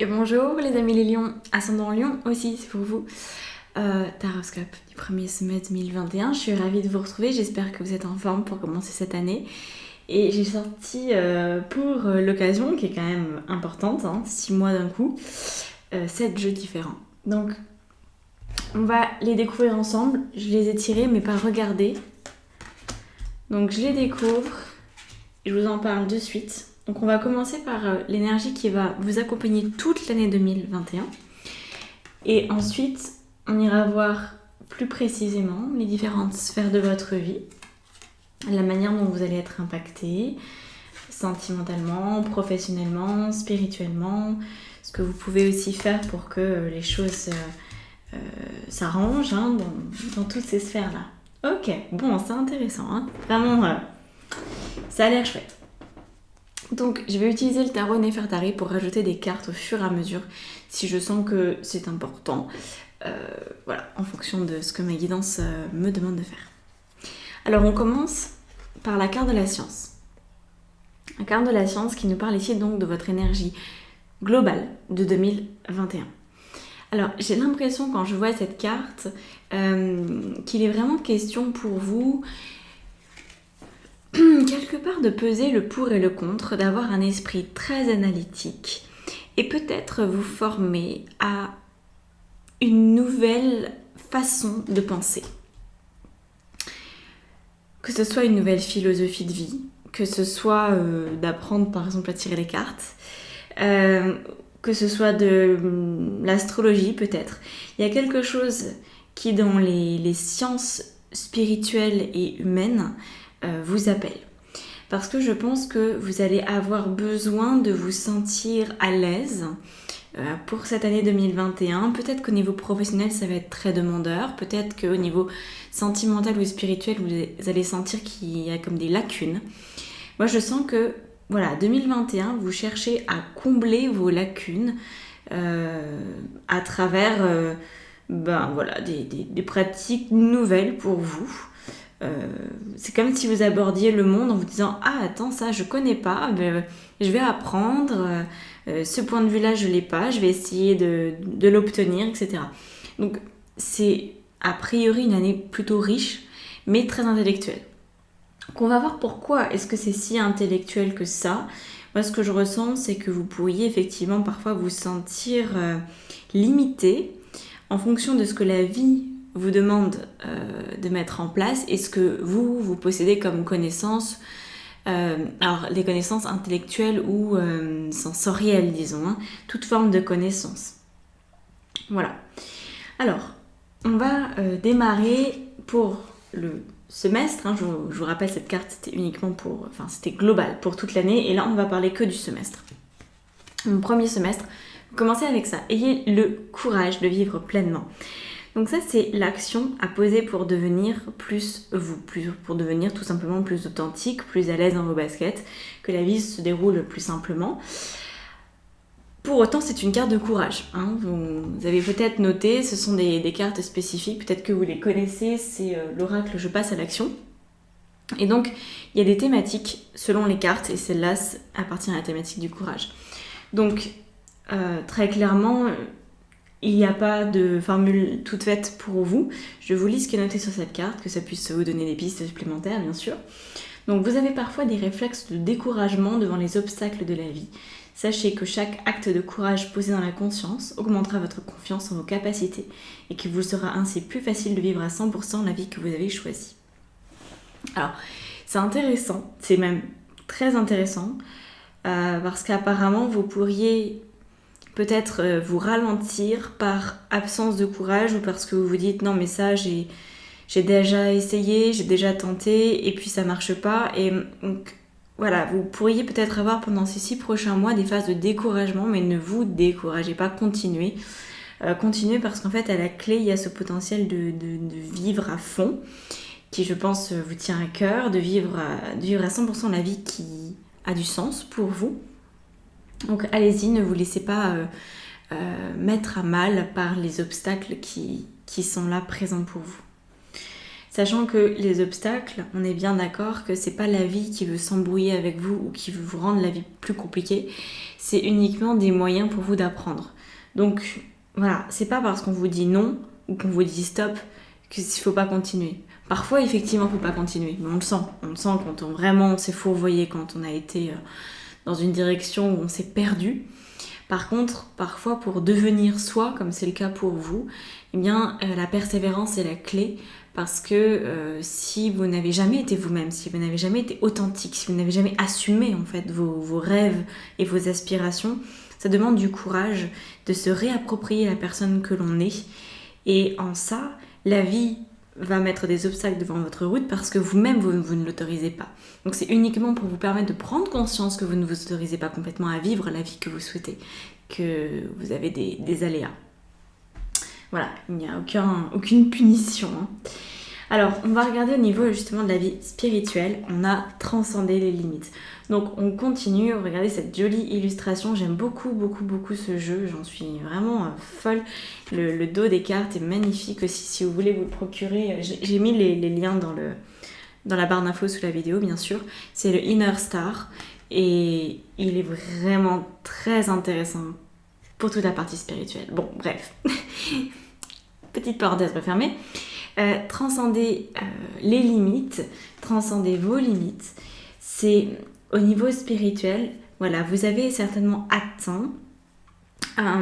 Et bonjour les amis les lions, ascendant lion aussi c'est pour vous. Taroscope du premier semestre 2021, je suis ravie de vous retrouver, j'espère que vous êtes en forme pour commencer cette année. Et j'ai sorti pour l'occasion, qui est quand même importante, 6 mois d'un coup, 7 jeux différents. Donc on va les découvrir ensemble, je les ai tirés mais pas regardés. Donc je les découvre, je vous en parle de suite. Donc on va commencer par l'énergie qui va vous accompagner toute l'année 2021. Et ensuite, on ira voir plus précisément les différentes sphères de votre vie, la manière dont vous allez être impacté, sentimentalement, professionnellement, spirituellement, ce que vous pouvez aussi faire pour que les choses s'arrangent dans toutes ces sphères-là. Ok, bon, c'est intéressant, vraiment, ça a l'air chouette. Donc je vais utiliser le tarot Néfertari pour rajouter des cartes au fur et à mesure si je sens que c'est important, voilà, en fonction de ce que ma guidance me demande de faire. Alors on commence par la carte de la science. La carte de la science qui nous parle ici donc de votre énergie globale de 2021. Alors j'ai l'impression quand je vois cette carte qu'il est vraiment question pour vous quelque part de peser le pour et le contre, d'avoir un esprit très analytique et peut-être vous former à une nouvelle façon de penser. Que ce soit une nouvelle philosophie de vie, que ce soit d'apprendre par exemple à tirer les cartes, que ce soit de l'astrologie peut-être. Il y a quelque chose qui dans les sciences spirituelles et humaines vous appelle. Parce que je pense que vous allez avoir besoin de vous sentir à l'aise pour cette année 2021. Peut-être qu'au niveau professionnel, ça va être très demandeur. Peut-être qu'au niveau sentimental ou spirituel, vous allez sentir qu'il y a comme des lacunes. Moi, je sens que, voilà, 2021, vous cherchez à combler vos lacunes à travers des pratiques nouvelles pour vous. C'est comme si vous abordiez le monde en vous disant « Ah, attends, ça, je connais pas, je vais apprendre, ce point de vue-là, je l'ai pas, je vais essayer de l'obtenir, etc. » Donc, c'est a priori une année plutôt riche, mais très intellectuelle. Donc, on va voir pourquoi est-ce que c'est si intellectuel que ça. Moi, ce que je ressens, c'est que vous pourriez effectivement parfois vous sentir limité en fonction de ce que la vie vous demande de mettre en place et ce que vous possédez comme connaissances, alors les connaissances intellectuelles ou sensorielles, disons, toute forme de connaissance. Voilà. Alors, on va démarrer pour le semestre. Je vous rappelle, cette carte, c'était uniquement c'était global pour toute l'année et là, on va parler que du semestre. Mon premier semestre, commencez avec ça. Ayez le courage de vivre pleinement. Donc ça, c'est l'action à poser pour devenir plus vous, pour devenir tout simplement plus authentique, plus à l'aise dans vos baskets, que la vie se déroule plus simplement. Pour autant, c'est une carte de courage. Vous avez peut-être noté, ce sont des cartes spécifiques, peut-être que vous les connaissez, c'est l'oracle « Je passe à l'action ». Et donc, il y a des thématiques selon les cartes, et celle-là appartient à la thématique du courage. Donc, très clairement, il n'y a pas de formule toute faite pour vous. Je vous lis ce qui est noté sur cette carte, que ça puisse vous donner des pistes supplémentaires, bien sûr. Donc, vous avez parfois des réflexes de découragement devant les obstacles de la vie. Sachez que chaque acte de courage posé dans la conscience augmentera votre confiance en vos capacités et qu'il vous sera ainsi plus facile de vivre à 100% la vie que vous avez choisie. Alors, c'est intéressant, c'est même très intéressant, parce qu'apparemment, vous pourriez peut-être vous ralentir par absence de courage ou parce que vous vous dites « Non, mais ça, j'ai déjà essayé, j'ai déjà tenté et puis ça marche pas. » Et donc, voilà, vous pourriez peut-être avoir pendant ces 6 prochains mois des phases de découragement, mais ne vous découragez pas, continuez. Continuez parce qu'en fait, à la clé, il y a ce potentiel de vivre à fond, qui, je pense, vous tient à cœur, de vivre à 100% la vie qui a du sens pour vous. Donc allez-y, ne vous laissez pas mettre à mal par les obstacles qui sont là présents pour vous. Sachant que les obstacles, on est bien d'accord que c'est pas la vie qui veut s'embrouiller avec vous ou qui veut vous rendre la vie plus compliquée, c'est uniquement des moyens pour vous d'apprendre. Donc voilà, c'est pas parce qu'on vous dit non ou qu'on vous dit stop qu'il faut pas continuer. Parfois, effectivement, il ne faut pas continuer, mais on le sent. On le sent quand on s'est fourvoyé, quand on a été dans une direction où on s'est perdu. Par contre, parfois, pour devenir soi, comme c'est le cas pour vous, eh bien, la persévérance est la clé, parce que si vous n'avez jamais été vous-même, si vous n'avez jamais été authentique, si vous n'avez jamais assumé en fait vos rêves et vos aspirations, ça demande du courage de se réapproprier la personne que l'on est. Et en ça, la vie va mettre des obstacles devant votre route parce que vous-même, vous ne l'autorisez pas. Donc c'est uniquement pour vous permettre de prendre conscience que vous ne vous autorisez pas complètement à vivre la vie que vous souhaitez, que vous avez des aléas. Voilà, il n'y a aucune punition. Alors, on va regarder au niveau justement de la vie spirituelle. On a transcendé les limites. Donc, on continue. Regardez cette jolie illustration. J'aime beaucoup ce jeu. J'en suis vraiment folle. Le dos des cartes est magnifique aussi. Si vous voulez vous le procurer, j'ai mis les liens dans la barre d'infos sous la vidéo, bien sûr. C'est le Inner Star. Et il est vraiment très intéressant pour toute la partie spirituelle. Bon, bref. Petite parenthèse refermée. Transcender les limites, transcender vos limites, c'est au niveau spirituel, voilà, vous avez certainement atteint à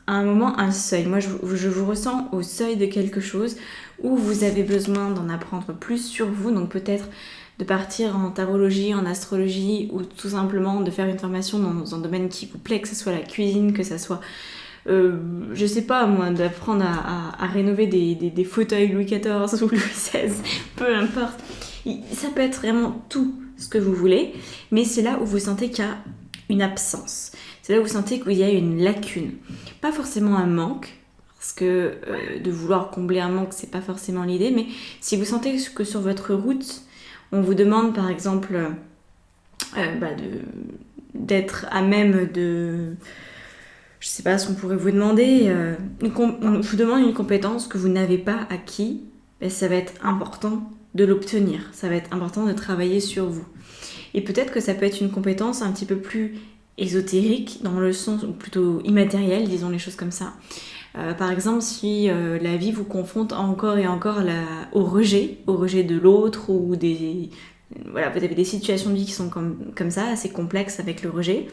un moment un seuil. Moi, je vous ressens au seuil de quelque chose où vous avez besoin d'en apprendre plus sur vous, donc peut-être de partir en tarologie, en astrologie, ou tout simplement de faire une formation dans un domaine qui vous plaît, que ce soit la cuisine, que ce soit je sais pas moi, d'apprendre à rénover des fauteuils Louis XIV ou Louis XVI, peu importe. Ça peut être vraiment tout ce que vous voulez, mais c'est là où vous sentez qu'il y a une absence. C'est là où vous sentez qu'il y a une lacune. Pas forcément un manque, parce que de vouloir combler un manque, c'est pas forcément l'idée, mais si vous sentez que sur votre route, on vous demande par exemple d'être à même de... Je sais pas ce qu'on pourrait vous demander. On vous demande une compétence que vous n'avez pas acquis. Ben, ça va être important de l'obtenir. Ça va être important de travailler sur vous. Et peut-être que ça peut être une compétence un petit peu plus ésotérique, dans le sens, ou plutôt immatériel, disons les choses comme ça. Par exemple, si la vie vous confronte encore et encore au rejet de l'autre, ou voilà, vous avez des situations de vie qui sont comme ça, assez complexes avec le rejet.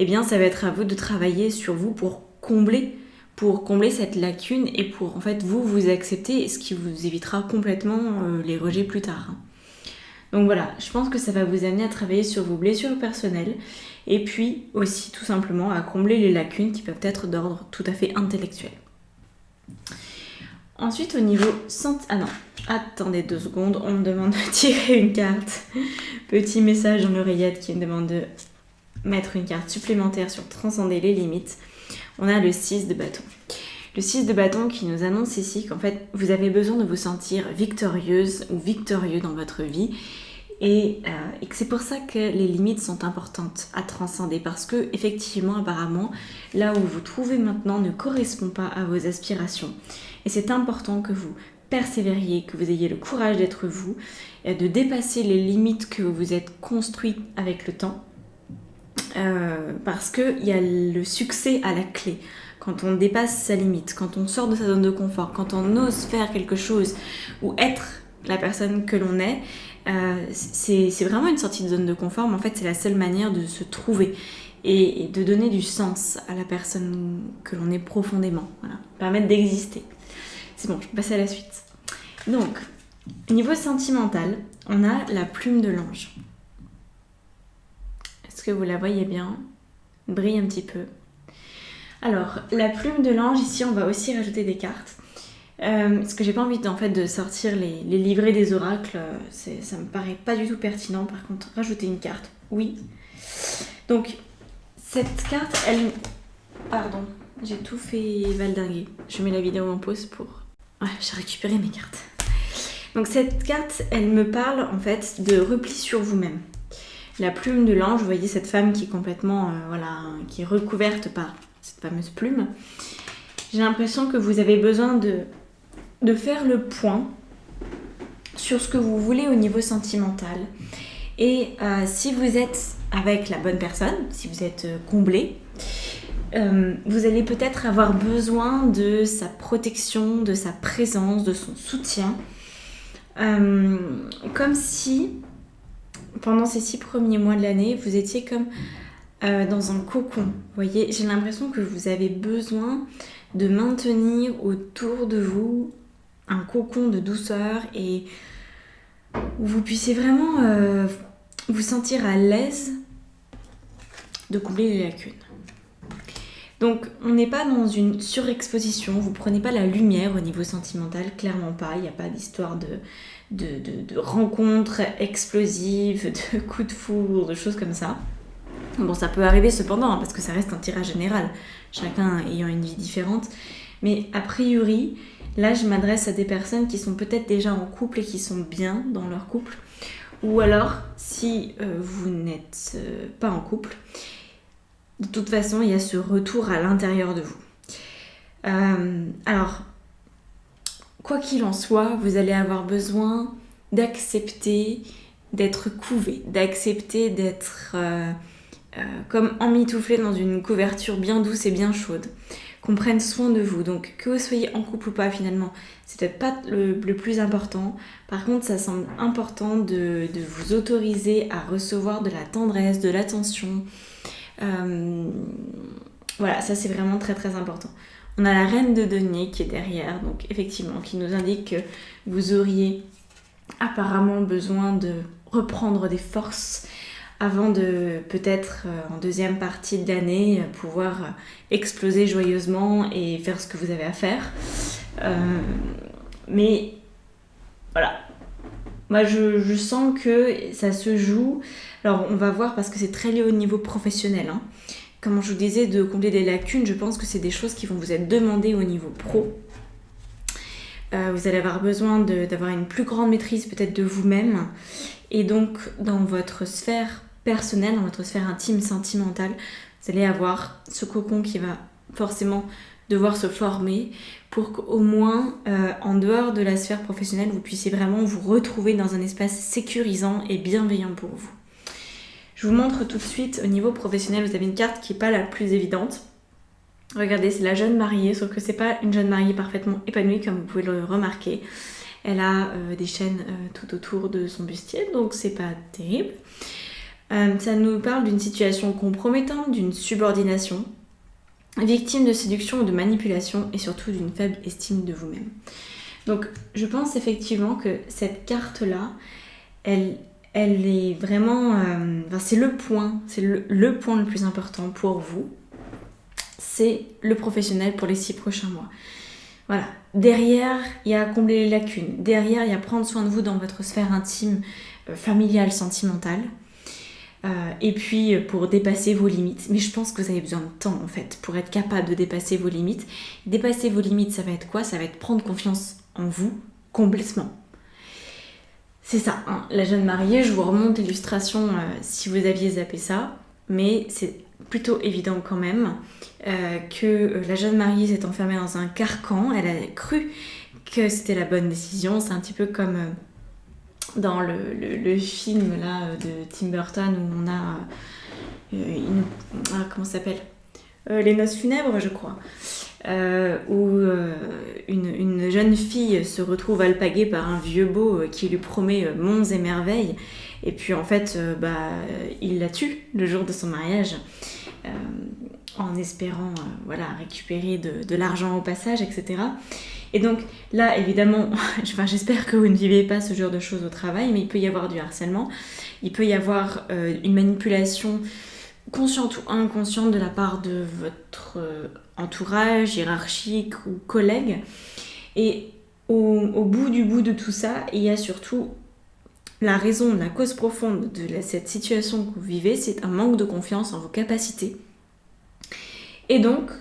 Eh bien, ça va être à vous de travailler sur vous pour combler cette lacune et pour en fait vous accepter, ce qui vous évitera complètement les rejets plus tard. Donc voilà, je pense que ça va vous amener à travailler sur vos blessures personnelles et puis aussi tout simplement à combler les lacunes qui peuvent être d'ordre tout à fait intellectuel. Ensuite, au niveau attendez 2 secondes, on me demande de tirer une carte. Petit message dans l'oreillette qui me demande de mettre une carte supplémentaire sur transcender les limites. On a le 6 de bâton. Le 6 de bâton qui nous annonce ici qu'en fait vous avez besoin de vous sentir victorieuse ou victorieux dans votre vie et que c'est pour ça que les limites sont importantes à transcender, parce que effectivement apparemment là où vous trouvez maintenant ne correspond pas à vos aspirations et c'est important que vous persévériez, que vous ayez le courage d'être vous et de dépasser les limites que vous êtes construites avec le temps. Parce qu'il y a le succès à la clé. Quand on dépasse sa limite, quand on sort de sa zone de confort, quand on ose faire quelque chose ou être la personne que l'on est, c'est vraiment une sortie de zone de confort, mais en fait c'est la seule manière de se trouver et de donner du sens à la personne que l'on est profondément, voilà, permettre d'exister. C'est bon, je peux passer à la suite. Donc, niveau sentimental, on a la plume de l'ange. Est-ce que vous la voyez bien? Elle brille un petit peu. Alors, la plume de l'ange, ici, on va aussi rajouter des cartes. Parce que j'ai pas envie en fait, de sortir les livrets des oracles. Ça me paraît pas du tout pertinent. Par contre, rajouter une carte, oui. Donc, cette carte, elle... Pardon, j'ai tout fait valdinguer. Je mets la vidéo en pause pour... Ouais, j'ai récupéré mes cartes. Donc, cette carte, elle me parle en fait de repli sur vous-même. La plume de l'ange, vous voyez cette femme qui est complètement, qui est recouverte par cette fameuse plume. J'ai l'impression que vous avez besoin de faire le point sur ce que vous voulez au niveau sentimental. Et si vous êtes avec la bonne personne, si vous êtes comblé, vous allez peut-être avoir besoin de sa protection, de sa présence, de son soutien. Comme si, pendant ces 6 premiers mois de l'année, vous étiez comme dans un cocon. Vous voyez, j'ai l'impression que vous avez besoin de maintenir autour de vous un cocon de douceur et où vous puissiez vraiment vous sentir à l'aise de combler les lacunes. Donc, on n'est pas dans une surexposition, vous prenez pas la lumière au niveau sentimental, clairement pas, il n'y a pas d'histoire de rencontres explosives, de coups de foudre, de choses comme ça. Bon, ça peut arriver cependant, parce que ça reste un tirage général, chacun ayant une vie différente, mais a priori, là je m'adresse à des personnes qui sont peut-être déjà en couple et qui sont bien dans leur couple, ou alors, si vous n'êtes pas en couple, de toute façon, il y a ce retour à l'intérieur de vous. Alors, quoi qu'il en soit, vous allez avoir besoin d'accepter d'être couvé, d'accepter d'être comme emmitouflé dans une couverture bien douce et bien chaude, qu'on prenne soin de vous. Donc, que vous soyez en couple ou pas, finalement, c'est peut-être pas le plus important. Par contre, ça semble important de vous autoriser à recevoir de la tendresse, de l'attention. Voilà, ça c'est vraiment très très important. On a la reine de denier qui est derrière, donc effectivement, qui nous indique que vous auriez apparemment besoin de reprendre des forces avant de peut-être en deuxième partie de l'année pouvoir exploser joyeusement et faire ce que vous avez à faire. Mais voilà, moi je sens que ça se joue. Alors on va voir parce que c'est très lié au niveau professionnel. Comme je vous disais, de combler des lacunes, je pense que c'est des choses qui vont vous être demandées au niveau pro. Vous allez avoir besoin d'avoir une plus grande maîtrise peut-être de vous-même. Et donc dans votre sphère personnelle, dans votre sphère intime, sentimentale, vous allez avoir ce cocon qui va forcément devoir se former pour qu'au moins en dehors de la sphère professionnelle, vous puissiez vraiment vous retrouver dans un espace sécurisant et bienveillant pour vous. Je vous montre tout de suite au niveau professionnel, vous avez une carte qui n'est pas la plus évidente. Regardez, c'est la jeune mariée, sauf que c'est pas une jeune mariée parfaitement épanouie comme vous pouvez le remarquer. Elle a des chaînes tout autour de son bustier, donc c'est pas terrible. Ça nous parle d'une situation compromettante, d'une subordination, victime de séduction ou de manipulation et surtout d'une faible estime de vous-même. Donc je pense effectivement que cette carte-là, elle est vraiment... c'est le point le plus important pour vous. C'est le professionnel pour les 6 prochains mois. Voilà. Derrière, il y a combler les lacunes. Derrière, il y a prendre soin de vous dans votre sphère intime, familiale, sentimentale. Et puis pour dépasser vos limites. Mais je pense que vous avez besoin de temps en fait pour être capable de dépasser vos limites. Dépasser vos limites, ça va être quoi ? Ça va être prendre confiance en vous complètement. C'est ça, hein. La jeune mariée, je vous remonte l'illustration si vous aviez zappé ça, mais c'est plutôt évident quand même que la jeune mariée s'est enfermée dans un carcan. Elle a cru que c'était la bonne décision. C'est un petit peu comme dans le film là, de Tim Burton où on a comment ça s'appelle Les Noces funèbres, je crois. Où une jeune fille se retrouve alpaguée par un vieux beau qui lui promet monts et merveilles et puis en fait il la tue le jour de son mariage en espérant récupérer de l'argent au passage, etc. Et donc là évidemment j'espère que vous ne vivez pas ce genre de choses au travail, mais il peut y avoir du harcèlement, il peut y avoir une manipulation consciente ou inconsciente de la part de votre entourage, hiérarchique ou collègue. Et au bout de tout ça, il y a surtout la raison, la cause profonde de cette situation que vous vivez, c'est un manque de confiance en vos capacités. Et donc,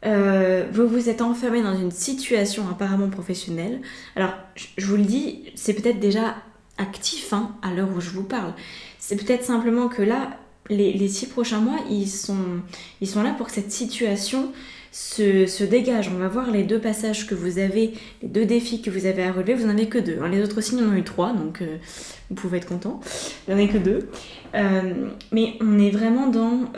vous vous êtes enfermé dans une situation apparemment professionnelle. Alors, je vous le dis, c'est peut-être déjà actif à l'heure où je vous parle. C'est peut-être simplement que là, les 6 prochains mois, ils sont là pour que cette situation se dégage. On va voir les 2 passages que vous avez, les 2 défis que vous avez à relever. Vous n'en avez que 2. Les autres signes en ont eu 3, donc vous pouvez être content. Il n'y en a que 2. Mais on est vraiment dans...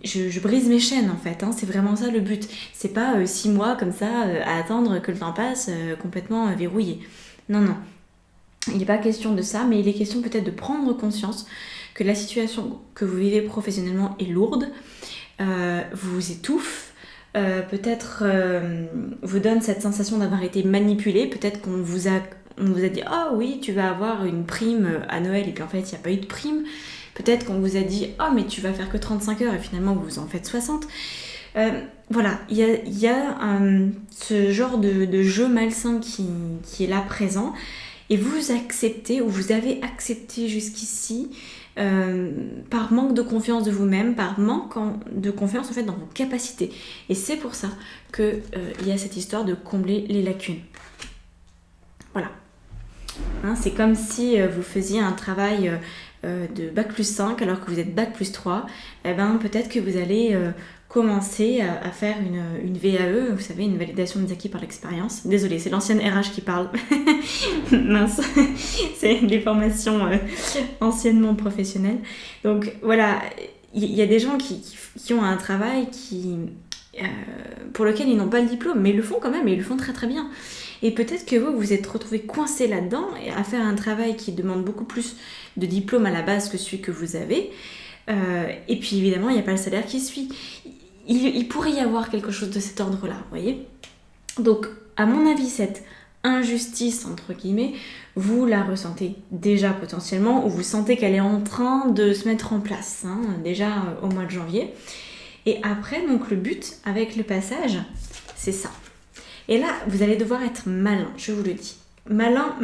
je brise mes chaînes, en fait. C'est vraiment ça le but. C'est pas 6 mois comme ça à attendre que le temps passe complètement verrouillé. Non. Il n'est pas question de ça, mais il est question peut-être de prendre conscience que la situation que vous vivez professionnellement est lourde, vous étouffe, peut-être vous donne cette sensation d'avoir été manipulé, peut-être qu'on vous a dit « Oh oui, tu vas avoir une prime à Noël » et puis en fait il n'y a pas eu de prime. Peut-être qu'on vous a dit « Oh mais tu vas faire que 35 heures » et finalement vous en faites 60. Voilà, il y a ce genre de jeu malsain qui est là présent et vous acceptez ou vous avez accepté jusqu'ici par manque de confiance de vous-même, par manque de confiance en fait dans vos capacités. Et c'est pour ça qu'il y a cette histoire de combler les lacunes. Voilà. C'est comme si vous faisiez un travail de bac plus 5 alors que vous êtes bac plus 3. Peut-être que vous allez commencer à faire une VAE, vous savez, une validation des acquis par l'expérience. Désolée, c'est l'ancienne RH qui parle. Mince, c'est des formations anciennement professionnelles. Donc voilà, il y a des gens qui ont un travail pour lequel ils n'ont pas le diplôme, mais ils le font quand même et ils le font très très bien. Et peut-être que vous vous êtes retrouvé coincé là-dedans et à faire un travail qui demande beaucoup plus de diplôme à la base que celui que vous avez. Et puis évidemment, il n'y a pas le salaire qui suit. Il pourrait y avoir quelque chose de cet ordre-là, vous voyez. Donc, à mon avis, cette injustice, entre guillemets, vous la ressentez déjà potentiellement, ou vous sentez qu'elle est en train de se mettre en place, déjà au mois de janvier. Et après, donc le but avec le passage, c'est ça. Et là, vous allez devoir être malin, je vous le dis. Malin.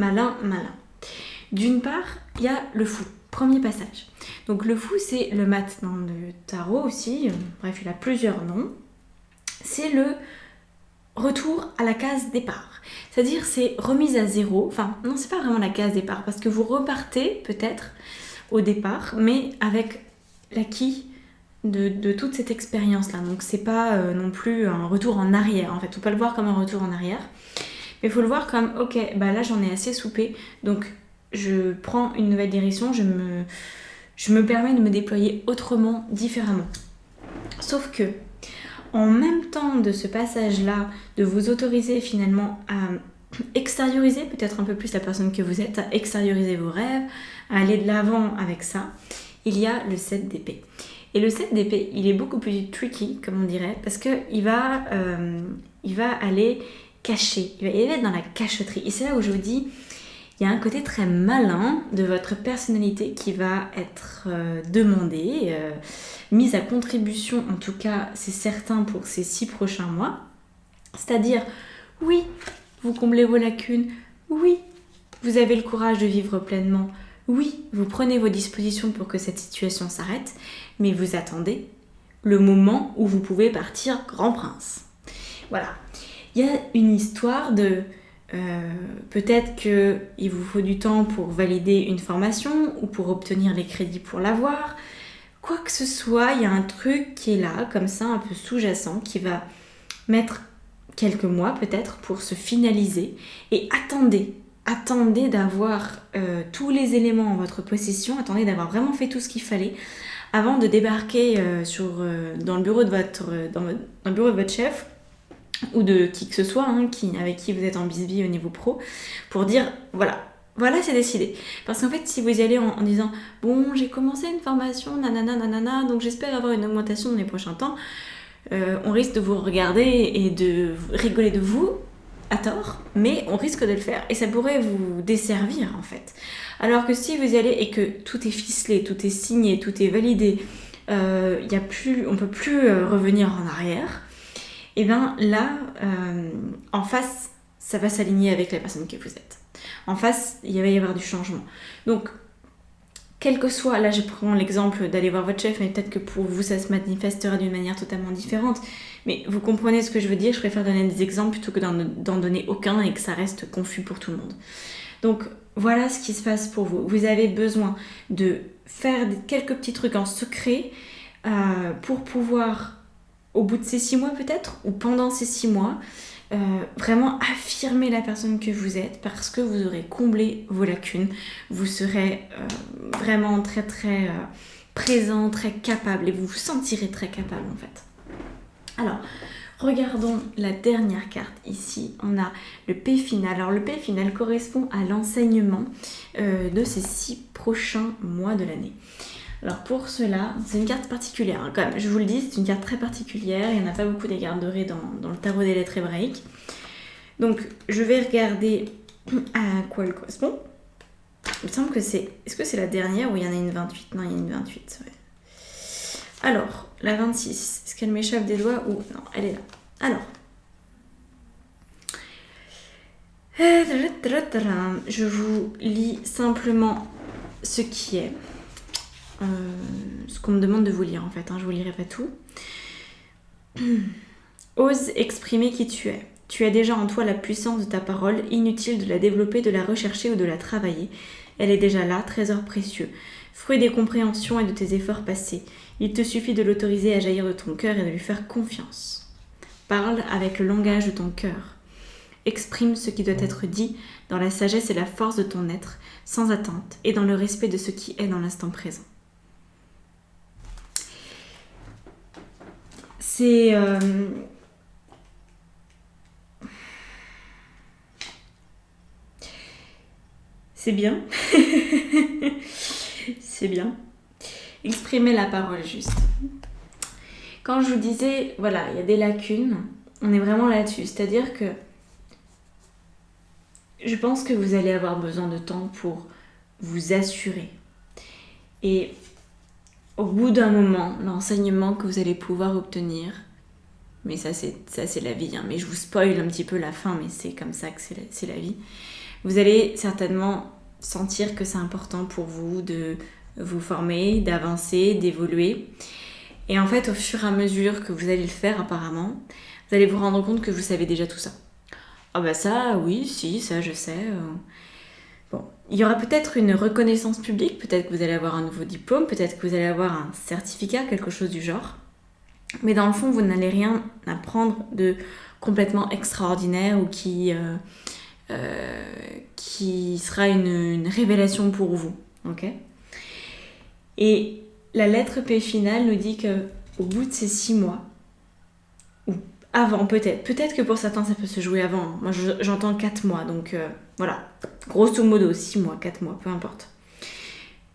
D'une part, il y a le fou. Premier passage. Donc le fou, c'est le mat dans le tarot aussi. Bref, il a plusieurs noms. C'est le retour à la case départ. C'est-à-dire, c'est remise à zéro. Enfin, non, c'est pas vraiment la case départ. Parce que vous repartez peut-être au départ, mais avec l'acquis de toute cette expérience-là. Donc c'est pas non plus un retour en arrière. En fait, faut pas le voir comme un retour en arrière. Mais il faut le voir comme, ok, là j'en ai assez soupé. Donc je prends une nouvelle direction, je me permets de me déployer autrement, différemment. Sauf que, en même temps de ce passage-là, de vous autoriser finalement à extérioriser peut-être un peu plus la personne que vous êtes, à extérioriser vos rêves, à aller de l'avant avec ça, il y a le 7 d'épée. Et le 7 d'épée, il est beaucoup plus tricky, comme on dirait, parce qu'il va aller cacher, il va être dans la cachotterie. Et c'est là où je vous dis, il y a un côté très malin de votre personnalité qui va être demandé, mise à contribution, en tout cas c'est certain pour ces 6 prochains mois. C'est-à-dire, oui, vous comblez vos lacunes, oui, vous avez le courage de vivre pleinement, oui, vous prenez vos dispositions pour que cette situation s'arrête, mais vous attendez le moment où vous pouvez partir grand prince. Voilà, il y a une histoire de... peut-être qu'il vous faut du temps pour valider une formation ou pour obtenir les crédits pour l'avoir. Quoi que ce soit, il y a un truc qui est là, comme ça, un peu sous-jacent, qui va mettre quelques mois peut-être pour se finaliser. Et attendez d'avoir tous les éléments en votre possession, attendez d'avoir vraiment fait tout ce qu'il fallait avant de débarquer dans le bureau de votre chef ou de qui que ce soit, avec qui vous êtes en bisbille au niveau pro, pour dire voilà c'est décidé. Parce qu'en fait, si vous y allez en disant bon, j'ai commencé une formation, nanana, donc j'espère avoir une augmentation dans les prochains temps, on risque de vous regarder et de rigoler de vous à tort, mais on risque de le faire et ça pourrait vous desservir en fait. Alors que si vous y allez et que tout est ficelé, tout est signé, tout est validé, on peut plus revenir en arrière. Et bien là, en face, ça va s'aligner avec la personne que vous êtes. En face, il va y avoir du changement. Donc, quel que soit, là je prends l'exemple d'aller voir votre chef, mais peut-être que pour vous, ça se manifestera d'une manière totalement différente. Mais vous comprenez ce que je veux dire, je préfère donner des exemples plutôt que d'en donner aucun et que ça reste confus pour tout le monde. Donc voilà ce qui se passe pour vous. Vous avez besoin de faire quelques petits trucs en secret pour pouvoir, au bout de ces 6 mois peut-être, ou pendant ces 6 mois, vraiment affirmer la personne que vous êtes, parce que vous aurez comblé vos lacunes. Vous serez vraiment très très présent, très capable, et vous vous sentirez très capable en fait. Alors, regardons la dernière carte ici. On a le P final. Alors le P final correspond à l'enseignement de ces 6 prochains mois de l'année. Alors pour cela, c'est une carte particulière, hein, quand même. Je vous le dis, c'est une carte très particulière. Il n'y en a pas beaucoup des cartes dorées dans le tarot des lettres hébraïques. Donc je vais regarder à quoi elle correspond. Il me semble que c'est... Est-ce que c'est la dernière ou il y en a une 28 ? Non, il y a une 28, ouais. Alors, la 26, est-ce qu'elle m'échappe des doigts ou... Non, elle est là. Alors. Je vous lis simplement ce qui est. Ce qu'on me demande de vous lire en fait, hein, je vous lirai pas tout. Ose exprimer qui tu es. Tu as déjà en toi la puissance de ta parole, inutile de la développer, de la rechercher ou de la travailler. Elle est déjà là, trésor précieux, fruit des compréhensions et de tes efforts passés. Il te suffit de l'autoriser à jaillir de ton cœur et de lui faire confiance. Parle avec le langage de ton cœur. Exprime ce qui doit être dit dans la sagesse et la force de ton être, sans attente, et dans le respect de ce qui est dans l'instant présent. C'est bien. C'est bien. Exprimer la parole juste. Quand je vous disais, voilà, il y a des lacunes, on est vraiment là-dessus. C'est-à-dire que je pense que vous allez avoir besoin de temps pour vous assurer. Et au bout d'un moment, l'enseignement que vous allez pouvoir obtenir, mais ça c'est la vie, hein, mais je vous spoil un petit peu la fin, mais c'est comme ça que c'est la vie. Vous allez certainement sentir que c'est important pour vous de vous former, d'avancer, d'évoluer. Et en fait, au fur et à mesure que vous allez le faire apparemment, vous allez vous rendre compte que vous savez déjà tout ça. Ah bah ça, oui, si, ça je sais. Bon, il y aura peut-être une reconnaissance publique, peut-être que vous allez avoir un nouveau diplôme, peut-être que vous allez avoir un certificat, quelque chose du genre. Mais dans le fond, vous n'allez rien apprendre de complètement extraordinaire ou qui sera une révélation pour vous. Ok ? Et la lettre P finale nous dit qu'au bout de ces 6 mois, ou avant peut-être que pour certains ça peut se jouer avant, moi j'entends 4 mois, donc voilà, grosso modo 6 mois, 4 mois, peu importe.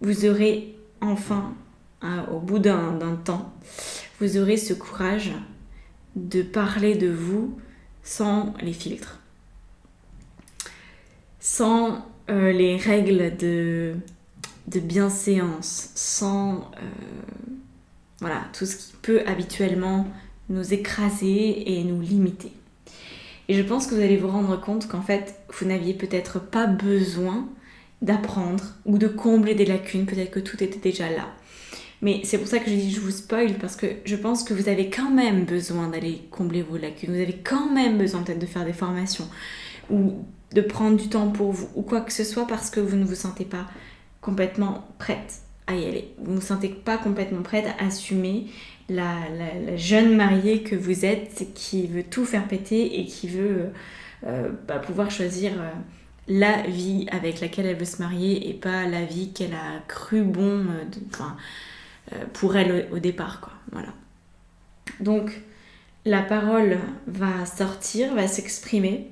Vous aurez enfin, au bout d'un temps, vous aurez ce courage de parler de vous sans les filtres, sans les règles de bienséance, sans voilà, tout ce qui peut habituellement nous écraser et nous limiter. Et je pense que vous allez vous rendre compte qu'en fait, vous n'aviez peut-être pas besoin d'apprendre ou de combler des lacunes, peut-être que tout était déjà là. Mais c'est pour ça que je dis je vous spoil, parce que je pense que vous avez quand même besoin d'aller combler vos lacunes, vous avez quand même besoin peut-être de faire des formations ou de prendre du temps pour vous ou quoi que ce soit, parce que vous ne vous sentez pas complètement prête à y aller. Vous ne vous sentez pas complètement prête à assumer la jeune mariée que vous êtes, qui veut tout faire péter et qui veut pouvoir choisir la vie avec laquelle elle veut se marier et pas la vie qu'elle a cru bon pour elle au départ, quoi. Voilà. Donc la parole va sortir, va s'exprimer,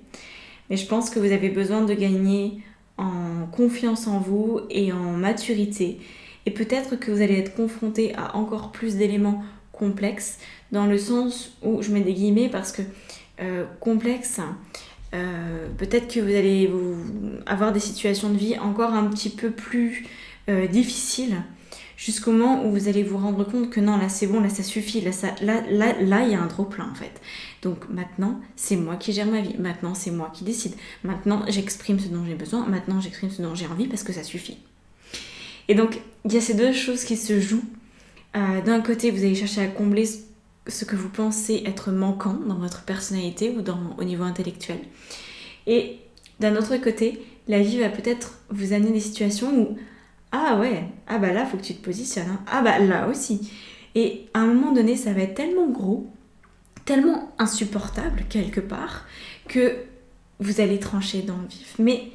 mais je pense que vous avez besoin de gagner en confiance en vous et en maturité, et peut-être que vous allez être confronté à encore plus d'éléments complexes, dans le sens où je mets des guillemets parce que complexe, peut-être que vous allez avoir des situations de vie encore un petit peu plus difficiles, jusqu'au moment où vous allez vous rendre compte que non, là c'est bon, là ça suffit, là il y a un trop plein en fait. Donc maintenant, c'est moi qui gère ma vie, maintenant c'est moi qui décide, maintenant j'exprime ce dont j'ai besoin, maintenant j'exprime ce dont j'ai envie parce que ça suffit. Et donc, il y a ces deux choses qui se jouent. D'un côté, vous allez chercher à combler ce que vous pensez être manquant dans votre personnalité ou au niveau intellectuel. Et d'un autre côté, la vie va peut-être vous amener des situations où ah ouais, ah bah là faut que tu te positionnes, hein. Ah bah là aussi. Et à un moment donné, ça va être tellement gros, tellement insupportable quelque part, que vous allez trancher dans le vif. Mais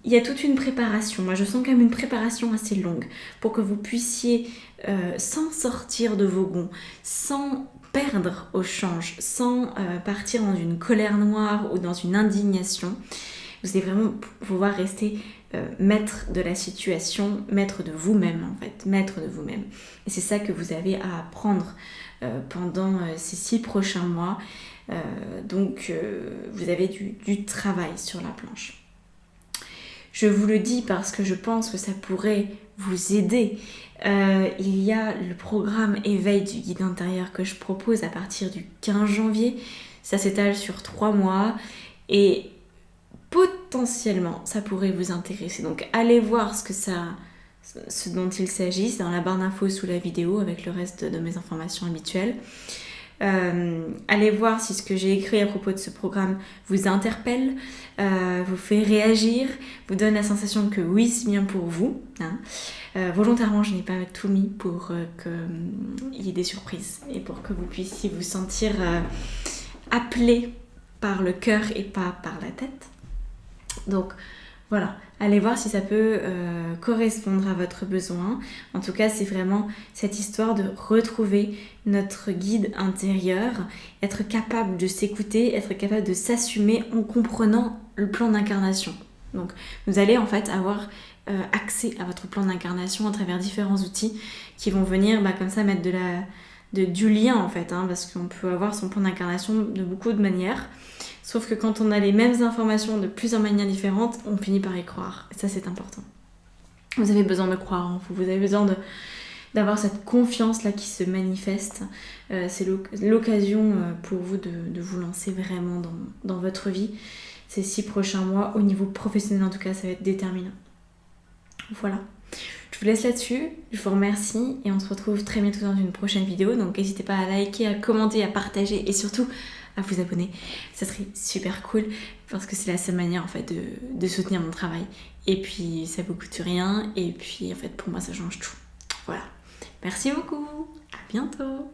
il y a toute une préparation. Moi, je sens quand même une préparation assez longue pour que vous puissiez, sans sortir de vos gonds, sans perdre au change, sans partir dans une colère noire ou dans une indignation, vous allez vraiment pouvoir rester maître de la situation, maître de vous-même en fait, maître de vous-même. Et c'est ça que vous avez à apprendre pendant ces 6 prochains mois. Donc, vous avez du travail sur la planche. Je vous le dis parce que je pense que ça pourrait vous aider. Il y a le programme Éveil du guide intérieur que je propose à partir du 15 janvier. Ça s'étale sur 3 mois et potentiellement ça pourrait vous intéresser. Donc allez voir ce dont il s'agit. C'est dans la barre d'infos sous la vidéo avec le reste de mes informations habituelles. Allez voir si ce que j'ai écrit à propos de ce programme vous interpelle, vous fait réagir, vous donne la sensation que oui, c'est bien pour vous. Hein. Volontairement, je n'ai pas tout mis pour qu'il y ait des surprises et pour que vous puissiez vous sentir appelé par le cœur et pas par la tête. Donc voilà, allez voir si ça peut correspondre à votre besoin. En tout cas, c'est vraiment cette histoire de retrouver notre guide intérieur, être capable de s'écouter, être capable de s'assumer en comprenant le plan d'incarnation. Donc vous allez en fait avoir accès à votre plan d'incarnation à travers différents outils qui vont venir comme ça mettre du lien en fait, hein, parce qu'on peut avoir son plan d'incarnation de beaucoup de manières. Sauf que quand on a les mêmes informations de plusieurs manières différentes, on finit par y croire. Et ça, c'est important. Vous avez besoin de croire en vous. Vous avez besoin d'avoir cette confiance-là qui se manifeste. C'est l'occasion pour vous de vous lancer vraiment dans votre vie. Ces 6 prochains mois, au niveau professionnel en tout cas, ça va être déterminant. Voilà. Je vous laisse là-dessus. Je vous remercie et on se retrouve très bientôt dans une prochaine vidéo. Donc n'hésitez pas à liker, à commenter, à partager et surtout à vous abonner. Ça serait super cool parce que c'est la seule manière en fait de soutenir mon travail. Et puis ça vous coûte rien et puis en fait pour moi ça change tout. Voilà. Merci beaucoup. À bientôt.